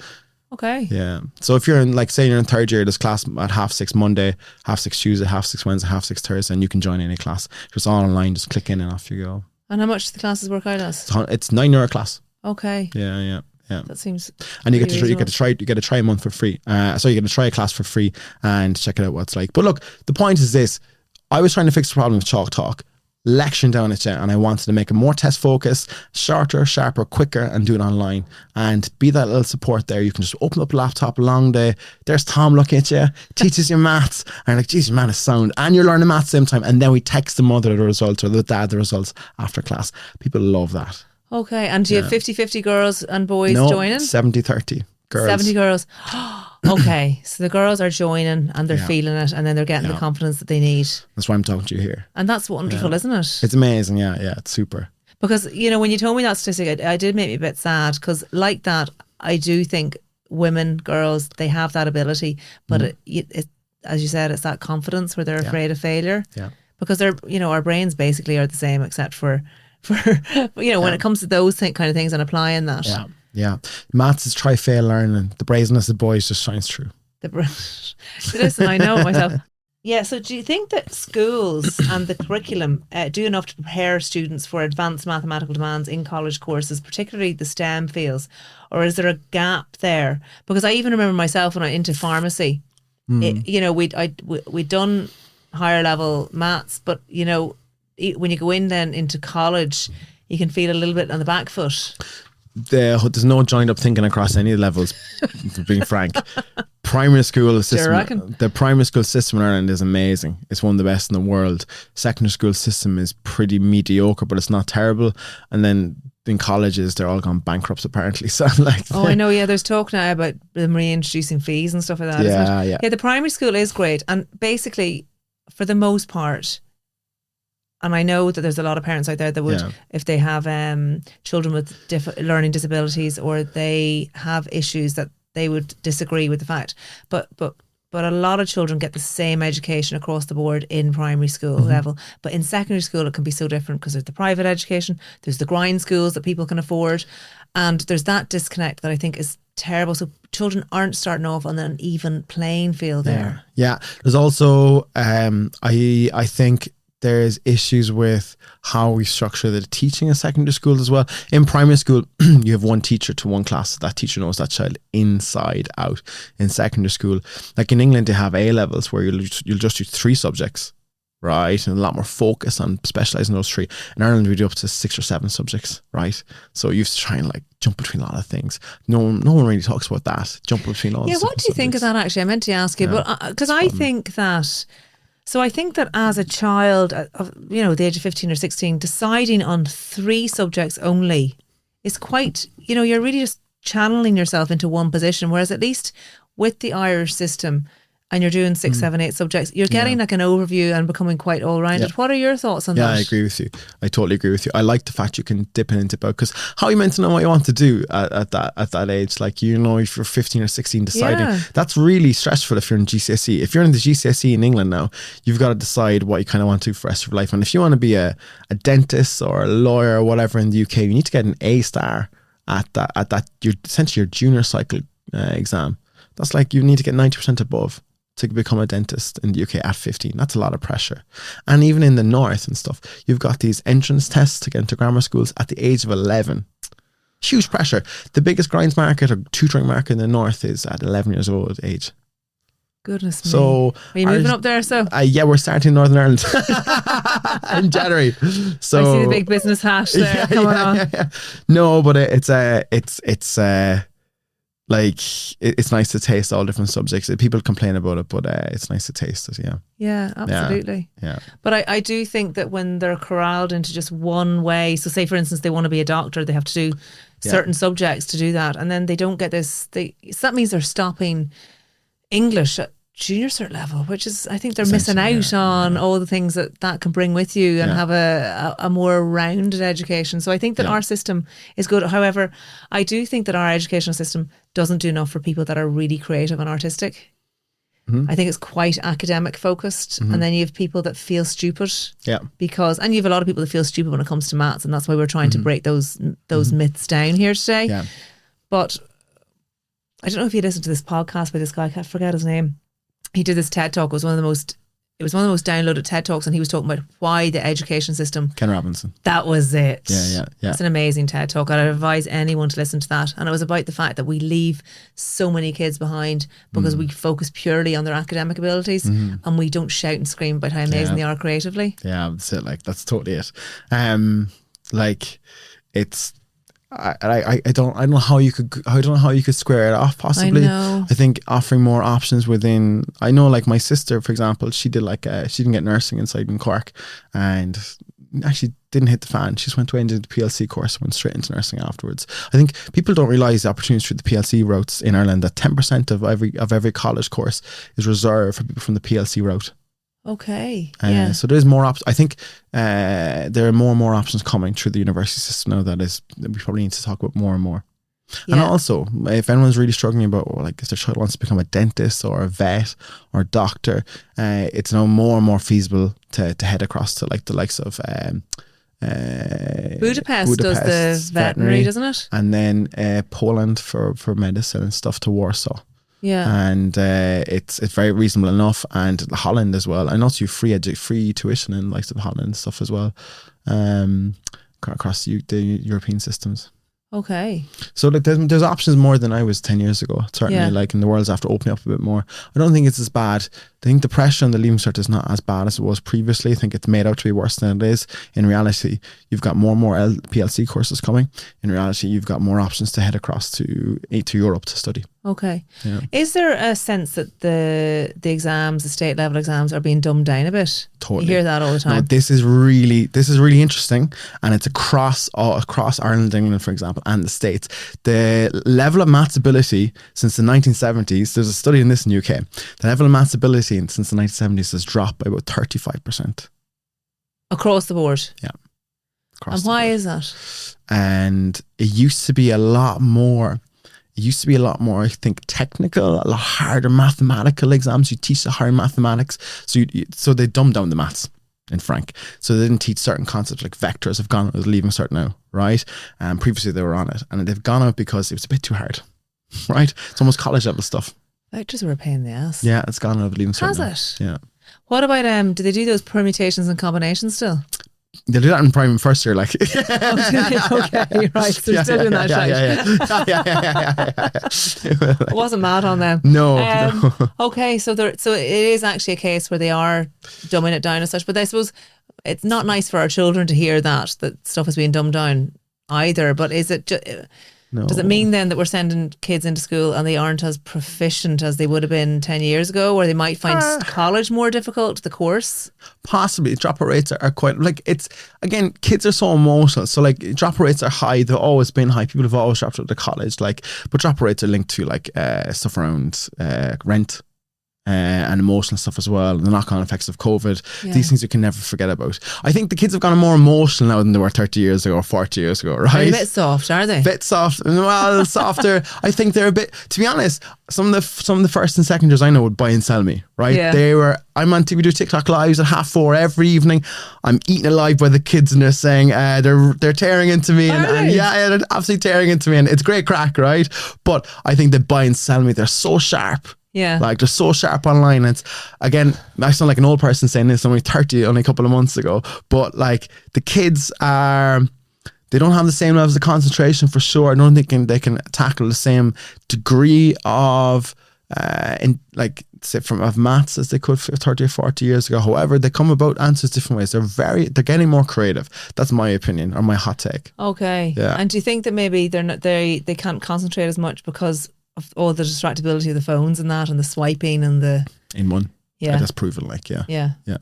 Okay. Yeah. So if you're in, like, say you're in 3rd year, there's class at 6:30 Monday, 6:30 Tuesday, 6:30 Wednesday, 6:30 Thursday, and you can join any class. If it's all online, just click in and off you go. And how much do the classes work out as? It's €9 a class. Okay. Yeah. That seems. And you get to try a month for free. So you get to try a class for free and check it out what it's like. But look, the point is this: I was trying to fix the problem with chalk talk, lecturing down at you, and I wanted to make it more test focused, shorter, sharper, quicker, and do it online and be that little support there. You can just open up a laptop, a long day. There's Tom looking at you, teaches you maths, and you're like, geez, your man is sound, and you're learning maths at the same time. And then we text the mother the results or the dad the results after class. People love that. Okay, and do you have 50-50 girls and boys joining? 70-30 girls. 70 girls. Okay, so the girls are joining and they're feeling it, and then they're getting the confidence that they need. That's why I'm talking to you here. And that's wonderful, isn't it? It's amazing, yeah, it's super. Because, when you told me that statistic, I did make me a bit sad, because like that, I do think women, girls, they have that ability, but it, as you said, it's that confidence where they're afraid of failure. Yeah. Because they're, our brains basically are the same, except for when it comes to those kind of things and applying that. Yeah. Maths is try, fail, learn, and the brazenness of boys just shines through. Listen, I know it myself. Yeah, so do you think that schools and the curriculum do enough to prepare students for advanced mathematical demands in college courses, particularly the STEM fields? Or is there a gap there? Because I even remember myself when I went into pharmacy, we'd done higher level maths, but, when you go in then into college, you can feel a little bit on the back foot. There's no joined up thinking across any levels, being frank. Primary school system, the primary school system in Ireland is amazing. It's one of the best in the world. Secondary school system is pretty mediocre, but it's not terrible. And then in colleges, they're all gone bankrupt apparently. So I know. Yeah, there's talk now about them reintroducing fees and stuff like that. Yeah. The primary school is great, and basically, for the most part. And I know that there's a lot of parents out there that would, if they have children with learning disabilities, or they have issues, that they would disagree with the fact. But a lot of children get the same education across the board in primary school level. But in secondary school, it can be so different, because there's the private education, there's the grind schools that people can afford, and there's that disconnect that I think is terrible. So children aren't starting off on an even playing field there. Yeah. There's also, I think, there's issues with how we structure the teaching in secondary school as well. In primary school, you have one teacher to one class. So that teacher knows that child inside out. In secondary school, like in England, they have A levels where you'll just do 3 subjects, right? And a lot more focus on specialising in those 3. In Ireland, we do up to 6 or 7 subjects, right? So you have to try and like jump between a lot of things. No one really talks about that. Jump between all. Yeah, what do you think of that? Actually, I meant to ask you, but because I think that. So I think that as a child, of the age of 15 or 16, deciding on 3 subjects only is quite. You're really just channeling yourself into one position. Whereas at least with the Irish system, and you're doing 6, 7, 8 subjects, you're getting like an overview and becoming quite all-rounded. What are your thoughts on that? Yeah, I agree with you. I totally agree with you. I like the fact you can dip in and dip out, because how are you meant to know what you want to do at that age? Like, if you're 15 or 16 deciding, that's really stressful if you're in GCSE. If you're in the GCSE in England now, you've got to decide what you kind of want to do for the rest of your life. And if you want to be a dentist or a lawyer or whatever in the UK, you need to get an A star at that essentially your junior cycle exam. That's like, you need to get 90% above to become a dentist in the UK at 15. That's a lot of pressure. And even in the north and stuff, you've got these entrance tests to get into grammar schools at the age of 11. Huge pressure. The biggest grinds market or tutoring market in the north is at 11 years old age. Goodness me. So are you moving up there? So yeah, we're starting in Northern Ireland in January. So I see the big business hat there coming on. Yeah. No, but it's like, it's nice to taste all different subjects. People complain about it, but it's nice to taste it. Yeah, absolutely. Yeah. But I do think that when they're corralled into just one way, so say for instance they want to be a doctor, they have to do certain subjects to do that, and then they don't get this. That means they're stopping English at junior cert level, which is, I think they're missing out on all the things that can bring with you and have a more rounded education. So I think that our system is good. However, I do think that our educational system doesn't do enough for people that are really creative and artistic. I think it's quite academic focused, and then you have people that feel stupid. And you have a lot of people that feel stupid when it comes to maths, and that's why we're trying to break those myths down here today. But I don't know if you listened to this podcast by this guy, I can't forget his name. He did this TED talk. It was one of the most downloaded TED talks, and he was talking about why the education system. Ken Robinson. That was it. Yeah. It's an amazing TED talk. I'd advise anyone to listen to that. And it was about the fact that we leave so many kids behind because we focus purely on their academic abilities, and we don't shout and scream about how amazing they are creatively. Yeah, that's it. Like, that's totally it. Like, it's. I don't know how you could square it off possibly. I think offering more options within. I know, like, my sister, for example, she did she didn't get nursing inside in Cork, and actually didn't hit the fan. She just went away and did the PLC course, went straight into nursing afterwards. I think people don't realise the opportunities through the PLC routes in Ireland, that 10% of every college course is reserved for people from the PLC route. Okay. So there's more options. I think there are more and more options coming through the university system now that we probably need to talk about more and more. And also, if anyone's really struggling about, like, if their child wants to become a dentist or a vet or a doctor, it's now more and more feasible to head across to, like, the likes of Budapest does the veterinary, doesn't it? And then Poland for medicine and stuff, to Warsaw. And it's very reasonable enough, and Holland as well, and also you free tuition in likes of Holland and stuff as well, across the European systems. Okay. So, like, there's options more than I was 10 years ago. Certainly, like, in the world's after opening up a bit more. I don't think it's as bad. I think the pressure on the Leaving Cert is not as bad as it was previously. I think it's made out to be worse than it is. In reality, you've got more and more PLC courses coming. In reality, you've got more options to head across to Europe to study. Okay. Is there a sense that the exams, the state level exams, are being dumbed down a bit? Totally. You hear that all the time. No, this is really interesting, and it's across Ireland, England, for example, and the States. The level of maths ability since the 1970s, there's a study in this in the UK, the level of maths ability since the 1970s has dropped by about 35%. Across the board? Yeah. And why is that? And it used to be a lot more, I think, technical, a lot harder mathematical exams. You teach the higher mathematics. So they dumbed down the maths, in frank. So they didn't teach certain concepts like vectors have gone out of Leaving Cert now, right? And previously they were on it. And they've gone out because it was a bit too hard, right? It's almost college level stuff. Vectors were a pain in the ass. Yeah, it's gone out of Leaving Cert now. Has it? Yeah. What about, do they do those permutations and combinations still? They do that in primary first year, like. Okay, right. So they're still doing that shite. I wasn't mad on them. No. Okay, so it is actually a case where they are dumbing it down as such. But I suppose it's not nice for our children to hear that stuff is being dumbed down either. But is it? No. Does it mean then that we're sending kids into school and they aren't as proficient as they would have been 10 years ago, or they might find college more difficult, the course? Possibly. Dropout rates are quite, like, it's, again, kids are so emotional. So, like, dropout rates are high. They've always been high. People have always dropped out of college. Like, but dropout rates are linked to, like, stuff around rent. And emotional stuff as well, the knock-on effects of COVID, these things you can never forget about. I think the kids have gotten more emotional now than they were 30 years ago or 40 years ago, right? They're a bit soft, are they? Bit soft, well, softer. I think they're a bit, to be honest, some of the first and second years I know would buy and sell me, right? Yeah. I'm on TV, do TikTok lives at 4:30 every evening. I'm eaten alive by the kids and they're saying, they're tearing into me. And yeah, they're absolutely tearing into me and it's great crack, right? But I think they buy and sell me. They're so sharp. Yeah. Like, they're so sharp online. It's, again, I sound like an old person saying this, I'm only 30 only a couple of months ago, but like the kids they don't have the same levels of concentration for sure. I don't think they can tackle the same degree of say of maths as they could 30 or 40 years ago. However, they come about answers different ways. They're getting more creative. That's my opinion or my hot take. Okay. Yeah. And do you think that maybe they can't concentrate as much because of all the distractibility of the phones and that, and the swiping and the in one? Yeah, that's proven. Like, yeah.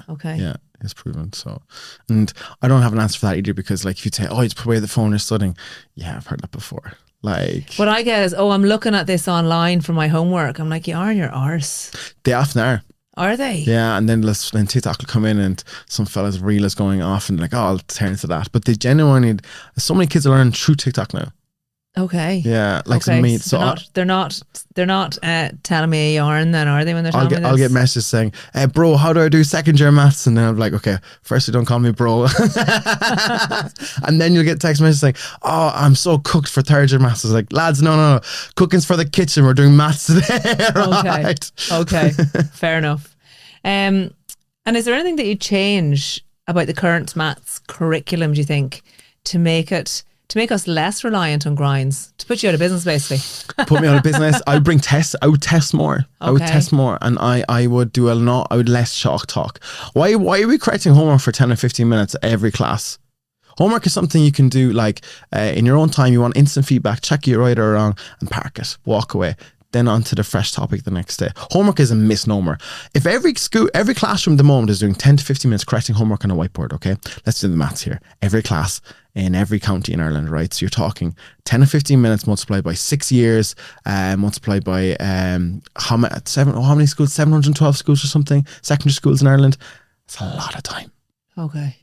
Okay. Yeah, it's proven. So, and I don't have an answer for that either, because like if you say, oh, you just put away the phone, you're studying. Yeah, I've heard that before. Like, what I get is, oh, I'm looking at this online for my homework. I'm like, you are in your arse. They often are. Are they? Yeah, and then TikTok will come in and some fella's reel is going off and like, oh, I'll turn to that. But they genuinely, so many kids are learning through TikTok now. Okay. Yeah, like me. So they're not telling me a yarn then, are they? When they're telling me this? I'll get messages saying, "Hey, bro, how do I do second year maths?" And then I'm like, "Okay, firstly, don't call me bro." And then you'll get text messages saying, "Oh, I'm so cooked for third year maths." I was like, "Lads, no, cooking's for the kitchen. We're doing maths today." Right? Okay, fair enough. And is there anything that you change about the current maths curriculum, do you think, to make us less reliant on grinds, to put you out of business, basically? Put me out of business. I would bring tests. I would test more. Okay. I would test more, and I would do I would less chalk talk. Why are we correcting homework for 10 or 15 minutes every class? Homework is something you can do like in your own time. You want instant feedback, check you're right or wrong, and park it, walk away. Then on to the fresh topic the next day. Homework is a misnomer. If every classroom at the moment is doing 10 to 15 minutes correcting homework on a whiteboard, okay? Let's do the maths here. Every class in every county in Ireland, right? So you're talking 10 or 15 minutes multiplied by 6 years, multiplied by how many schools? 712 schools or something, secondary schools in Ireland. It's a lot of time. Okay.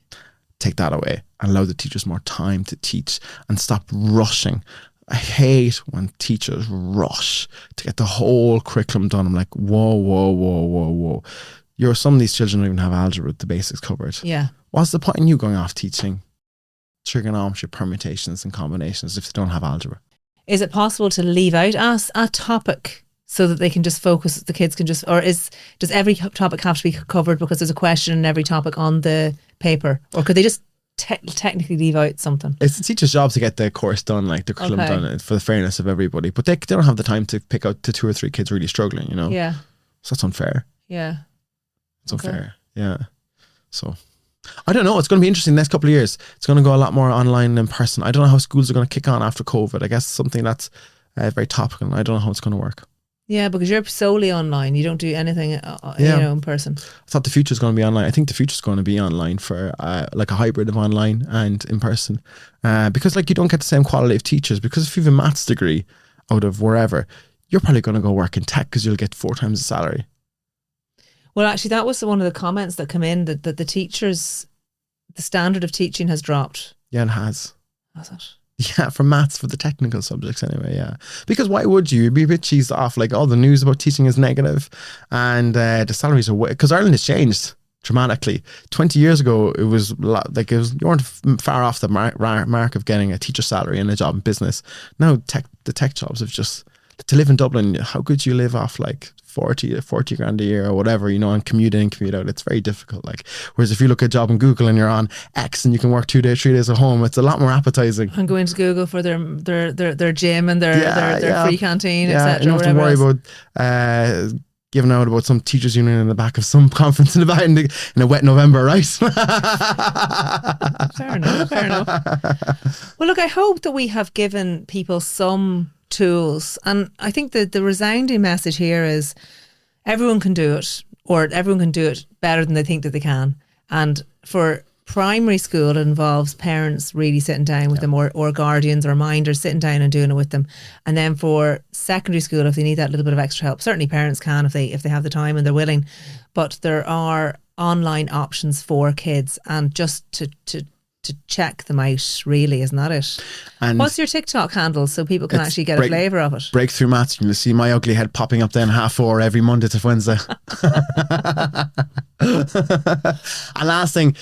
Take that away and allow the teachers more time to teach and stop rushing. I hate when teachers rush to get the whole curriculum done. I'm like, whoa. Some of these children don't even have algebra, the basics covered. Yeah. What's the point in you going off teaching trigonometry, permutations and combinations if they don't have algebra? Is it possible to leave out a topic so that they can just focus, the kids can just, or does every topic have to be covered because there's a question in every topic on the paper? Or could they just technically leave out something? It's the teacher's job to get the course done, like the curriculum done, for the fairness of everybody. But they don't have the time to pick out the 2 or 3 kids really struggling, you know? Yeah. So that's unfair. Yeah. It's unfair. Yeah. So I don't know. It's going to be interesting the next couple of years. It's going to go a lot more online than in person. I don't know how schools are going to kick on after COVID. I guess something that's very topical, and I don't know how it's going to work. Yeah, because you're solely online. You don't do anything, in person. I thought the future is going to be online. I think the future is going to be online for like a hybrid of online and in person, because like you don't get the same quality of teachers. Because if you have a maths degree out of wherever, you're probably going to go work in tech because you'll get 4 times the salary. Well, actually, that was one of the comments that come in, that the teachers, the standard of teaching has dropped. Yeah, it has. Has it? Yeah, for maths, for the technical subjects anyway, yeah. Because why would you? You'd be a bit cheesed off, like all the news about teaching is negative and the salaries are because Ireland has changed dramatically. 20 years ago, it was like you weren't far off the mark of getting a teacher salary and a job in business. Now the tech jobs have just to live in Dublin, how could you live off like 40 grand a year or whatever, you know, and commute in, commute out? It's very difficult. Like, whereas if you look at a job on Google and you're on X and you can work 2 days, 3 days at home, it's a lot more appetizing. And go into Google for their gym and their free canteen, etc. You don't have to worry about giving out about some teachers union in the back of some conference in a wet November, right? Fair enough. Well, look, I hope that we have given people some tools, and I think that the resounding message here is everyone can do it, or everyone can do it better than they think that they can. And for primary school, it involves parents really sitting down with them, or guardians or minders sitting down and doing it with them. And then for secondary school, if they need that little bit of extra help, certainly parents can if they have the time and they're willing. But there are online options for kids, and just to check them out, really, isn't that it? And what's your TikTok handle so people can actually get a flavour of it? Breakthrough Maths. You'll see my ugly head popping up then 4:30 every Monday to Wednesday. And last thing,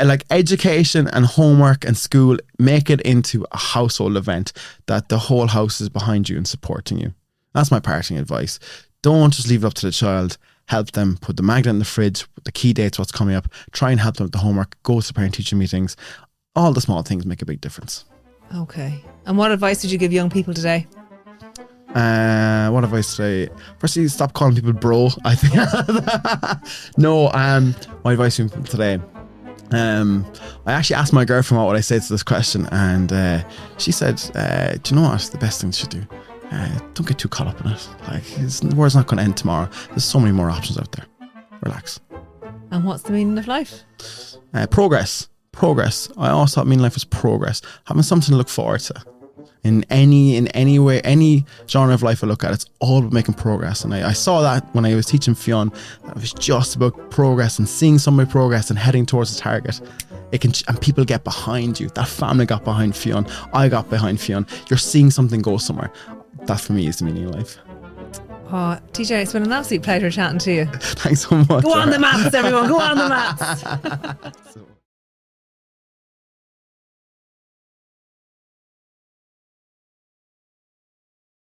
like education and homework and school, make it into a household event that the whole house is behind you and supporting you. That's my parting advice. Don't just leave it up to the child. Help them, put the magnet in the fridge, the key dates, what's coming up. Try and help them with the homework. Go to parent-teacher meetings. All the small things make a big difference. Okay. And what advice did you give young people today? What advice today? Firstly, stop calling people bro, I think. No, my advice to people today. I actually asked my girlfriend what would I say to this question, and she said, do you know what the best thing to do? Don't get too caught up in it. Like, the world's not going to end tomorrow. There's so many more options out there. Relax. And what's the meaning of life? Progress. I always thought meaning life was progress. Having something to look forward to. In any way, any genre of life I look at, it's all about making progress. And I saw that when I was teaching Fionn. It was just about progress and seeing somebody progress and heading towards the target. And people get behind you. That family got behind Fionn. I got behind Fionn. You're seeing something go somewhere. That for me is the meaning of life. Oh, TJ, it's been an absolute pleasure chatting to you. Thanks so much. Go on the maths, everyone. Go on the maths.